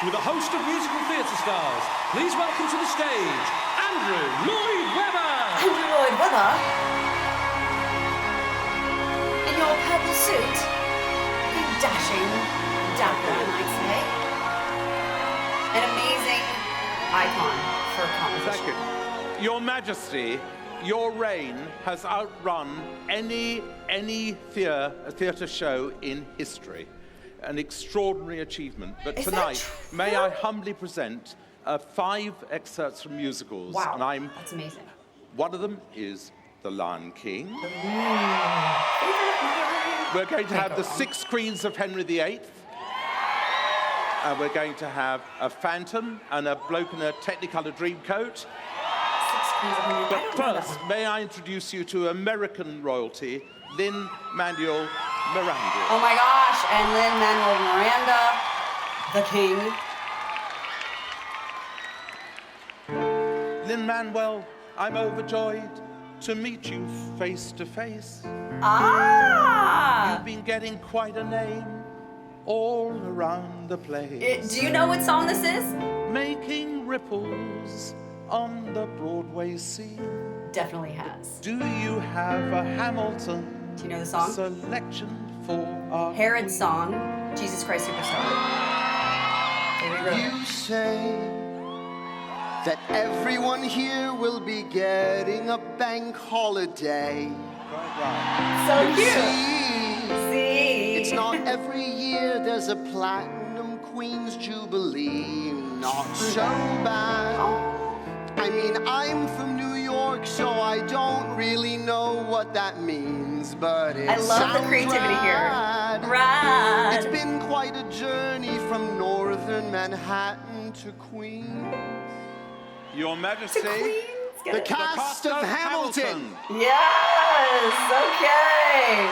with a host of musical theatre stars. Please welcome to the stage, Andrew Lloyd Webber. Andrew Lloyd Webber? In your purple suit? Looking dashing, dapper, I might say. An amazing icon for a competition. Thank you. Your Majesty, your reign has outrun any theatre show in history. An extraordinary achievement. But Is tonight, that may I humbly present 5 excerpts from musicals. Wow, and that's amazing. One of them is The Lion King. We're going to have The Six Queens of Henry VIII. We're going to have a Phantom and a bloke in a Technicolor Dreamcoat. But first, may I introduce you to American royalty, LIN-MANUEL Miranda. Oh my gosh, and LIN-MANUEL Miranda, the king. LIN-MANUEL, I'm overjoyed to meet you face to face. Ah! You've been getting quite a name all around the place. Do you know what song this is? Making ripples on the Broadway scene. Definitely has. Do you have a Hamilton? Do you know the song? Selection for our Herod's song, Jesus Christ Superstar. You say that everyone here will be getting a bank holiday. So You cute. see, it's not every year there's a platinum Queen's Jubilee. Not so bad. I mean, I'm from New York, so I don't really know what that means, but it I love the creativity here. Rad. It's been quite a journey from northern Manhattan to Queens. Your Majesty, The cast of Hamilton. Yes, okay.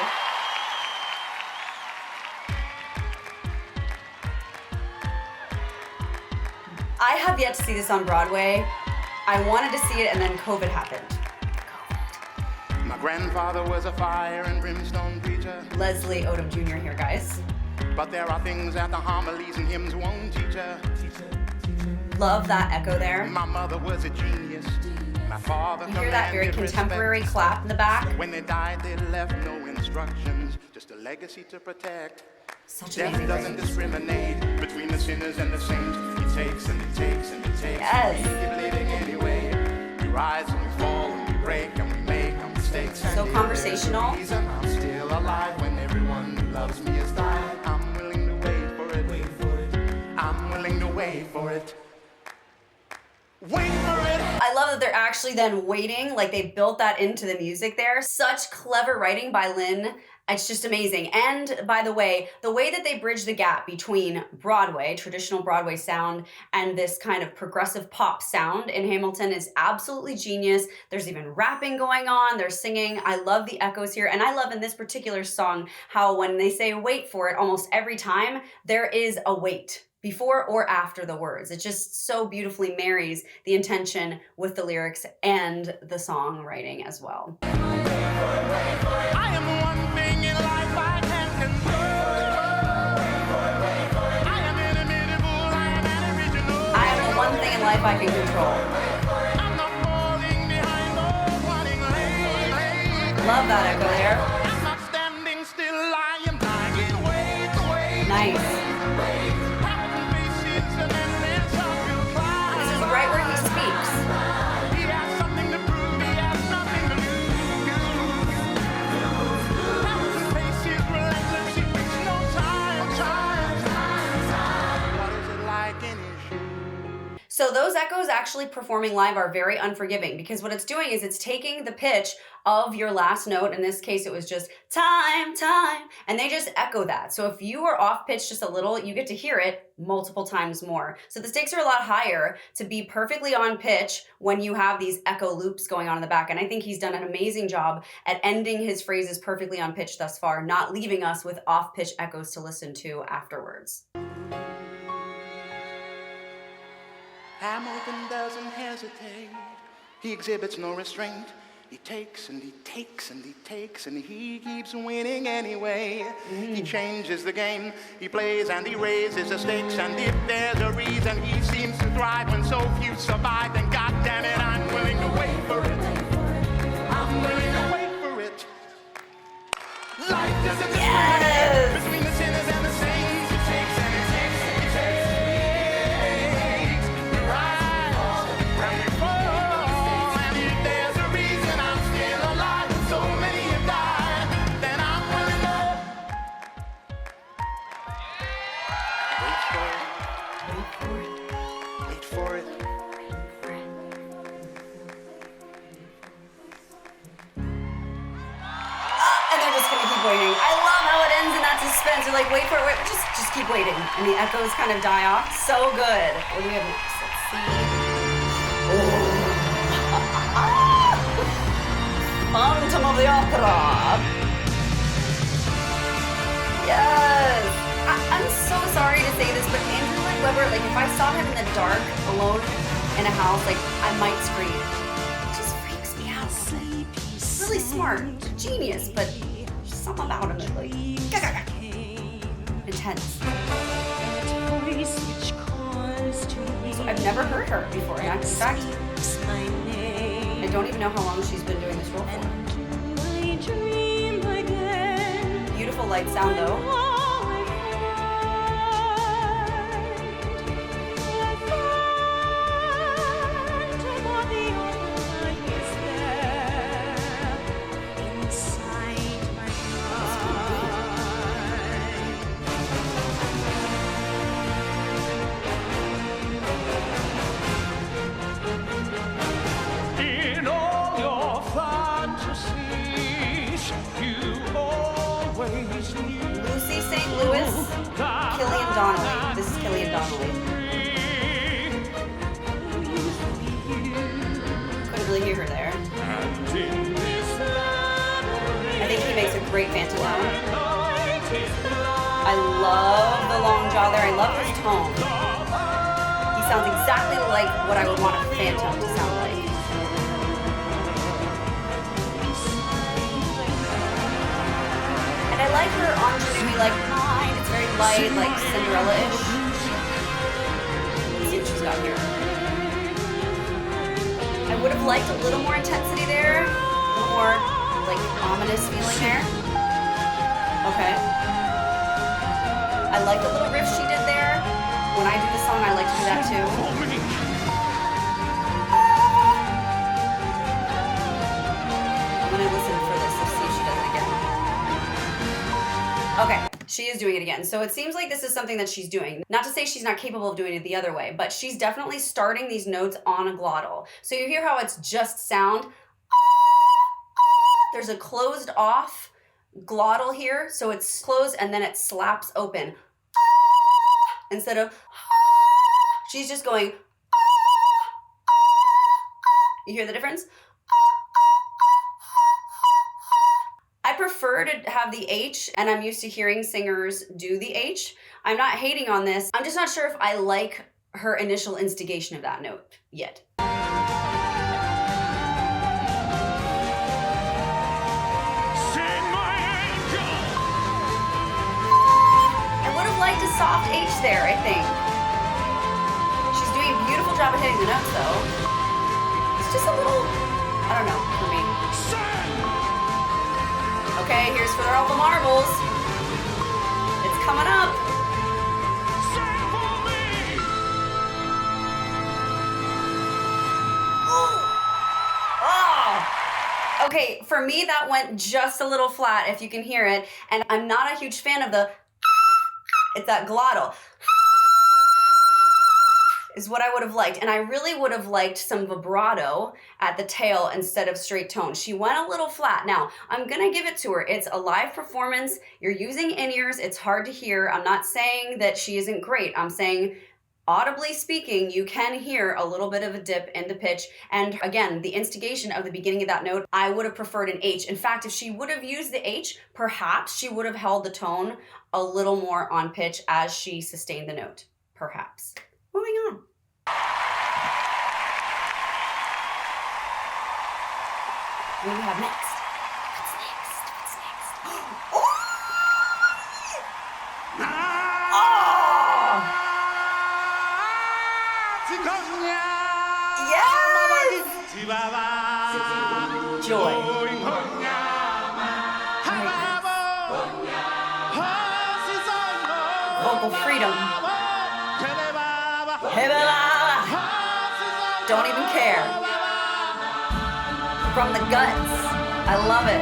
I have yet to see this on Broadway. I wanted to see it and then COVID happened. My grandfather was a fire and brimstone preacher. Leslie Odom Jr. here, guys. But there are things that the homilies and hymns won't teach her. Love that echo there. My mother was a genius. My father You hear that very commanded contemporary respect. clap in the back? When they died, they left no instructions, just a legacy to protect. Such Death amazing doesn't grace. discriminate between the sinners and the saints. He takes and he takes and he takes. Yes. We keep living anyway. We rise and we fall and we break and we make our mistakes. So And conversational. the reason I'm still alive when everyone who loves me has died. I'm willing to wait for it. I'm willing to wait for it. Wait for it. I love that they're actually then waiting, like they built that into the music there. Such clever writing by Lin. It's just amazing. And by the way that they bridge the gap between Broadway, traditional Broadway sound, and this kind of progressive pop sound in Hamilton is absolutely genius. There's even rapping going on, they're singing. I love the echoes here. And I love in this particular song how when they say wait for it, almost every time there is a wait before or after the words. It just so beautifully marries the intention with the lyrics and the songwriting as well. I am one thing in life I can control. I am inimitable, I am an original. I am the one thing in life I can control. I'm not falling behind or running late. Love that echo there. I'm not standing still, I am dying. Wait. Nice. This is right where he speaks. He has something to prove, he has nothing to lose. Thousand faces relentless, he wastes no time. What is it like in his shoes? So those echoes actually performing live are very unforgiving because what it's doing is it's taking the pitch of your last note. In this case, it was just time, and they just echo that. So if you are off pitch just a little, you get to hear it multiple times more. So the stakes are a lot higher to be perfectly on pitch when you have these echo loops going on in the back. And I think he's done an amazing job at ending his phrases perfectly on pitch thus far, not leaving us with off pitch echoes to listen to afterwards. Hamilton doesn't hesitate. He exhibits no restraint. He takes and he takes and he takes and he keeps winning anyway. He changes the game, he plays and he raises the stakes. And if there's a reason he seems to thrive when so few survive, then goddamn it, I'm willing to wait for it. I'm willing to wait for it. Life doesn't discriminate between the sinners and the saints. He takes and he takes and he takes and he takes. We rise and we fall. And if there's a reason I'm still alive and so many have died, then I'm willing to wait for it. Wait for it. And they're just gonna keep waiting. I love how it ends in that suspense. You're like, wait for it, wait, just keep waiting. And the echoes kind of die off. So good. What do we have next? Let's see. Phantom of the Opera. Yes. I'm so sorry to say this, but Andrew Lloyd Webber, like if I saw him in the dark, alone in a house, like I might scream. It just freaks me out. Really smart, genius, but just something about him that's like intense. So I've never heard her before. In fact, I don't even know how long she's been doing this role for. Beautiful light sound though. Lucy St. Louis, Killian Donnelly. This is Killian Donnelly. Couldn't really hear her there. I think he makes a great Phantom now. I love the long jaw there. I love his tone. He sounds exactly like what I would want a Phantom to sound like. And I like her ingenue, like mine. It's very light, like Cinderella-ish. Let's see what she's got here. I would have liked a little more intensity there, a little more like ominous feeling there. Okay. I like the little riff she did there. When I do the song, I like to do that too. I'm gonna listen for this. Let's see if she does it again. Okay, she is doing it again. So it seems like this is something that she's doing. Not to say she's not capable of doing it the other way, but she's definitely starting these notes on a glottal. So you hear how it's just sound. There's a closed off glottal here. So it's closed and then it slaps open. Instead of, she's just going. You hear the difference? I prefer to have the H, and I'm used to hearing singers do the H. I'm not hating on this. I'm just not sure if I like her initial instigation of that note yet. I would have liked a soft H there, I think. She's doing a beautiful job of hitting the notes, though. It's just a little, I don't know, for me. Okay, here's for all the marbles. It's coming up. Oh. Okay, for me that went just a little flat, if you can hear it. And I'm not a huge fan of the, it's that glottal. Is what I would have liked. And I really would have liked some vibrato at the tail instead of straight tone. She went a little flat. Now, I'm gonna give it to her. It's a live performance. You're using in-ears. It's hard to hear. I'm not saying that she isn't great. I'm saying, audibly speaking, you can hear a little bit of a dip in the pitch. And again, the instigation of the beginning of that note, I would have preferred an H. In fact, if she would have used the H, perhaps she would have held the tone a little more on pitch as she sustained the note. Perhaps. Moving on. What do we have next? What's next? What's next? Oh! Yes! Joy. Vocal freedom. Don't even care. From the guts. I love it.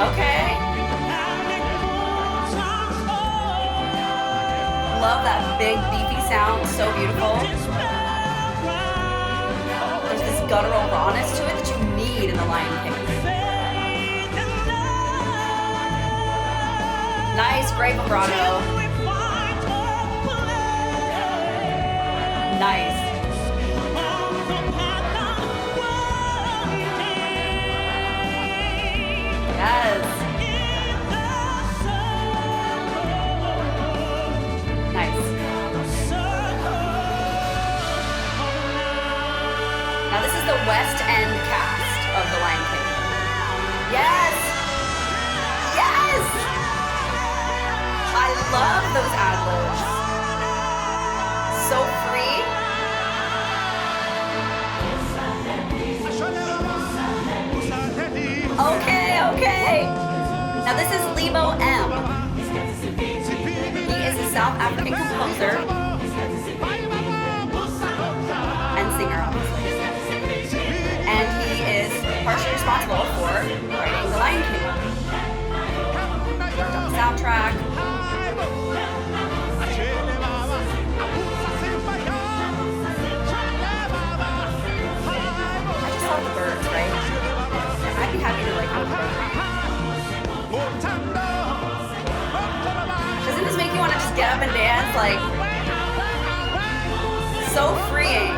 Okay. Love that big beefy sound. So beautiful. There's this guttural rawness to it that you need in The Lion King. Nice, great vibrato. Nice. Yes. Nice. Now this is the West End cast of The Lion King. Yes. Yes. I love those ad-libs. So free. Okay, okay. Now this is Lebo M. He is a South African composer and singer, obviously. And he is partially responsible for writing The Lion King. He worked on the soundtrack. I just love the birds, right? I'd be happy to like have a bird. Doesn't this make you want to just get up and dance? Like, so freeing.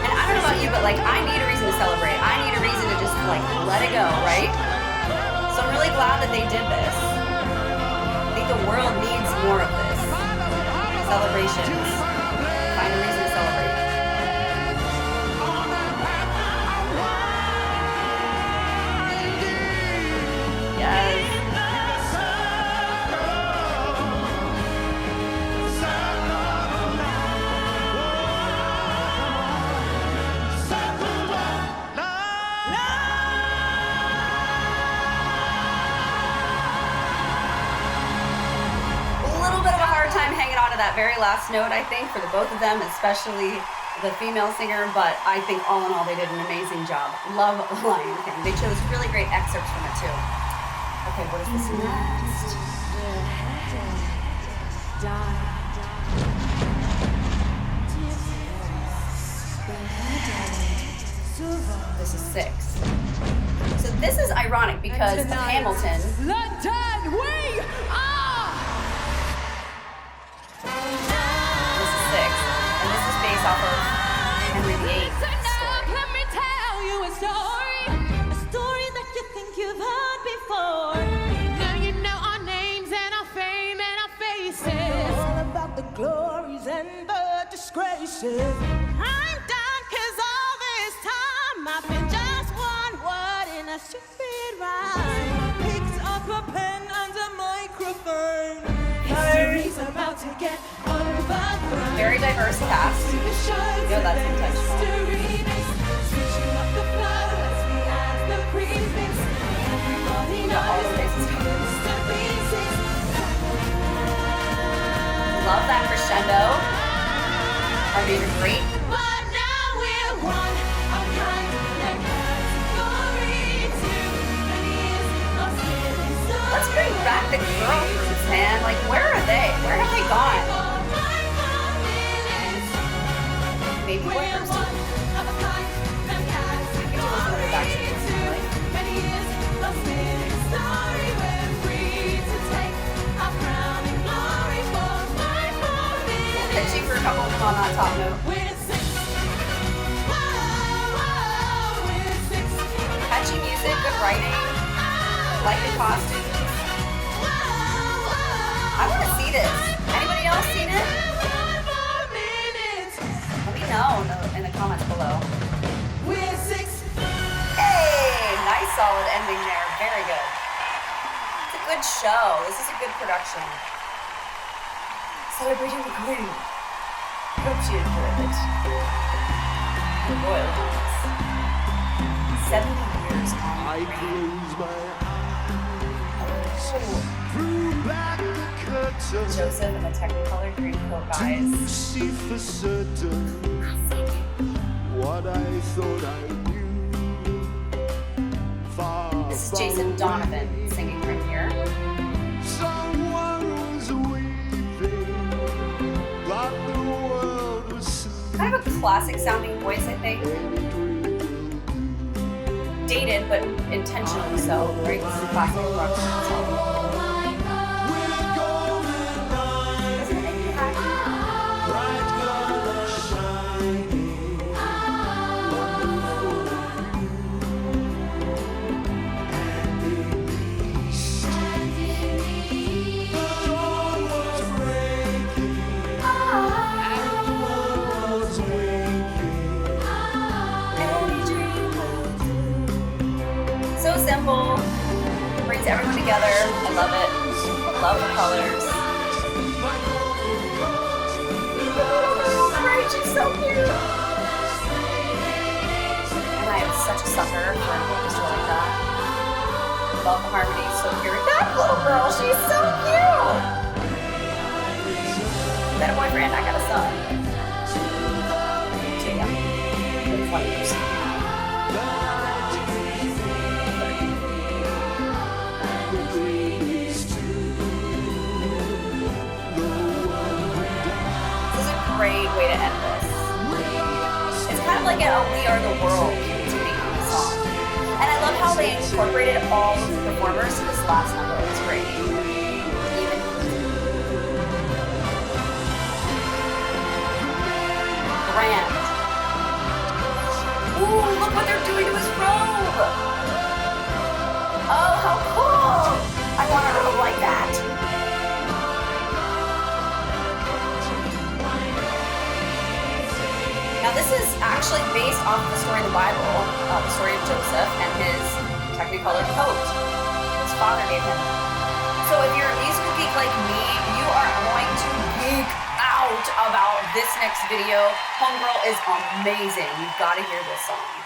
And I don't know about you, but like, I need a reason to celebrate. I need a reason to just like let it go, right? So I'm really glad that they did this. I think the world needs more of this. Celebrations. Find a reason to celebrate. Yes. A little bit of a hard time hanging on to that very last note, I think, for the both of them, especially the female singer, but I think all in all they did an amazing job. Love The Lion King. They chose really great excerpts from it too. Okay, what is this next? This is 6. So this is ironic because of Hamilton. London, we are! This is 6. And this is based off of Henry VIII Listen up, story. let me tell you a story that you think you've heard before. Now you know our names and our fame and our faces. All about the glories and the disgraces. I'm done 'cause all this time I've been just one word in a stupid rhyme. Picks up a pen and a microphone. History's about to get overthrown. Very diverse cast. Yo, that's intentional. You got all the bases covered. Love that crescendo. Are they great? But now we're one of a kind that has glory too. Many years lost in history. Let's bring back the girl groups, man. Like, where are they? Where have they gone? Maybe We're what girls one of a kind that has glory too. Many years lost in history. We're free to take our crown and glory for 5 more minutes. pitching for a couple of them on that top note. We're 6. Whoa, whoa, we're 6. Catchy music, good writing, like the costumes. I want to see this. Anybody else seen it? me know in the comments below. We're six. Hey, nice solid ending there. Very good. It's a good show. This is a good production. Celebrating the queen. Hope she enjoyed it. The royal ones. 70 years on I reign. close my eyes, drew back the curtain Joseph and the Technicolor Dreamcoat to guys. see for certain what I thought I knew. Far, This is far Jason away, Donovan singing right here. someone was weeping, but the world was sleeping. Kind of a classic sounding voice, I think. Dated, but intentionally so, right? This is a classic rock song. Doesn't it make you happy? So simple, brings everyone together. I love it. Love the colors. Right, she's so cute. And I am such a sucker for an orchestra like that. Love the harmony, so cute. That little girl, she's so cute. Is that a boyfriend? I got a son. So yeah, it's funny to see. Great way to end this. It's kind of like a We Are the World to me song. And I love how they incorporated all of the performers to this last number. It's great. Even grand. Ooh, look what they're doing to his robe. Oh, how cool. I want a robe like that. Now this is actually based off the story in the Bible, the story of Joseph and his Technicolor coat his father gave him. So if you're a musical geek like me, you are going to geek out about this next video. Homegirl is amazing. You've got to hear this song.